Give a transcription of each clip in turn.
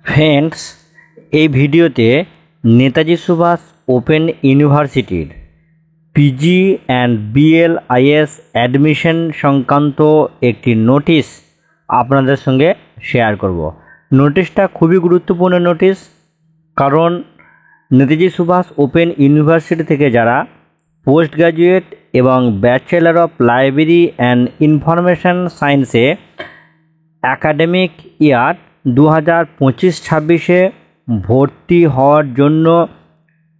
Friends, এই ভিডিওতে Netaji Subhas open ইউনিভার্সিটির পিজি অ্যান্ড বিএলআইএস অ্যাডমিশন সংক্রান্ত একটি নোটিশ আপনাদের সঙ্গে শেয়ার করব। নোটিশটা খুবই গুরুত্বপূর্ণ নোটিশ, কারণ নেতাজি সুভাষ ওপেন ইউনিভার্সিটি থেকে যারা পোস্ট গ্র্যাজুয়েট এবং bachelor of library and information সায়েন্সে অ্যাকাডেমিক ইয়ার 2025-26-এ ভর্তি হওয়ার জন্য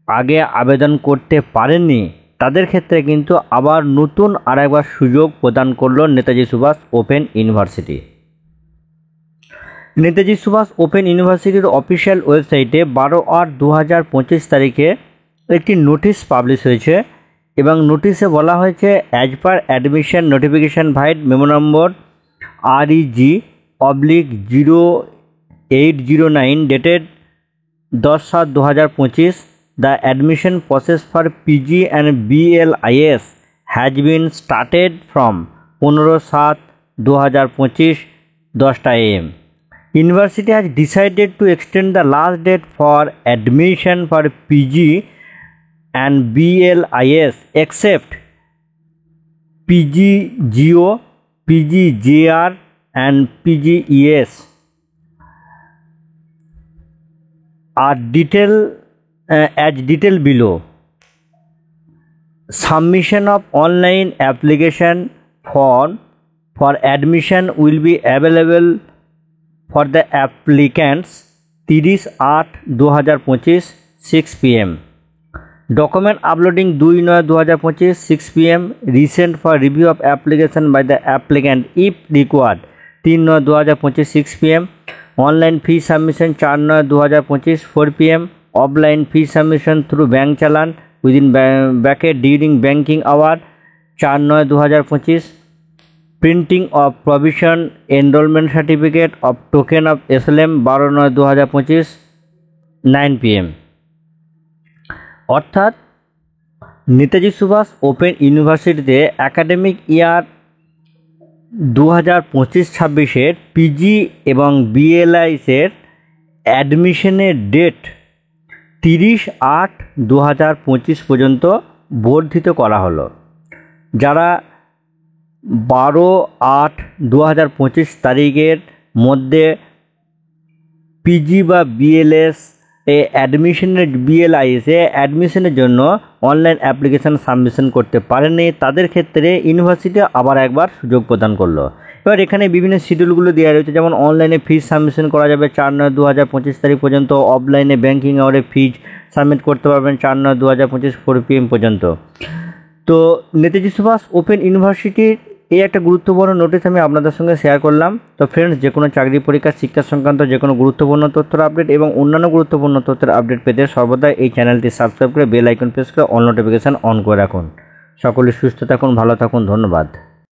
আগে আবেদন করতে পারেননি, তাদের ক্ষেত্রে কিন্তু আবার নতুন আরেকবার সুযোগ প্রদান করল Netaji Subhas open university. Netaji Subhas open ইউনিভার্সিটির অফিসিয়াল ওয়েবসাইটে 12/8/2025 তারিখে একটি নোটিশ পাবলিশ হয়েছে এবং নোটিশে বলা হয়েছে, as per admission notification vide memo number REG/0809 dated 10/7/2025, the admission process for PG and BLIS has been started from 15/7/2025 10 AM. University has decided to extend the last date for admission for PG and BLIS except PGGO, PGJR and PGES are as detailed below. Submission of online application form for admission will be available for the applicants 30/8/2025 6 PM. Document uploading 2/9/2025 6 PM. Resent for review of application by the applicant if required 3/9/2025 6 PM. Online fee submission 4/9/2025 4 PM. Offline fee submission through bank challan within bracket during banking hour 4/9/2025. Printing of provision enrollment certificate of token of SLM 12/9/2025 9 PM. অর্থাৎ Netaji Subhas open ইউনিভার্সিটিতে academic year 2025-26-এর PG এবং বিএলআইসের অ্যাডমিশনের date 30/8/2025 পর্যন্ত বর্ধিত করা হলো। যারা 12/8/2025 তারিখের মধ্যে পিজি বা বিএলএস অ্যাডমিশনের বিএলআইএসে অ্যাডমিশনের জন্য অনলাইন অ্যাপ্লিকেশান সাবমিশন করতে পারেননি, তাদের ক্ষেত্রে ইউনিভার্সিটি আবার একবার সুযোগ প্রদান করলো। এবার এখানে বিভিন্ন শিডিউলগুলো দেওয়া রয়েছে, যেমন অনলাইনে ফিজ সাবমিশন করা যাবে 4/9/2025 তারিখ পর্যন্ত। অফলাইনে ব্যাঙ্কিং আওয়ারে ফিজ সাবমিট করতে পারবেন 4/9/2025 4 PM পর্যন্ত। তো নেতাজি সুভাষ ওপেন ইউনিভার্সিটির এই একটা গুরুত্বপূর্ণ নোটিশ আমি আপনাদের সঙ্গে শেয়ার করলাম। তো ফ্রেন্ডস, যে কোনো চাকরি পরীক্ষা শিক্ষা সংক্রান্ত যে কোনো গুরুত্বপূর্ণ তথ্যের আপডেট এবং অন্যান্য গুরুত্বপূর্ণ তথ্যের আপডেট পেতে সর্বদা এই চ্যানেলটি সাবস্ক্রাইব করে বেল আইকন প্রেস করে অল নোটিফিকেশান অন করে রাখুন। সকলে সুস্থ থাকুন, ভালো থাকুন, ধন্যবাদ।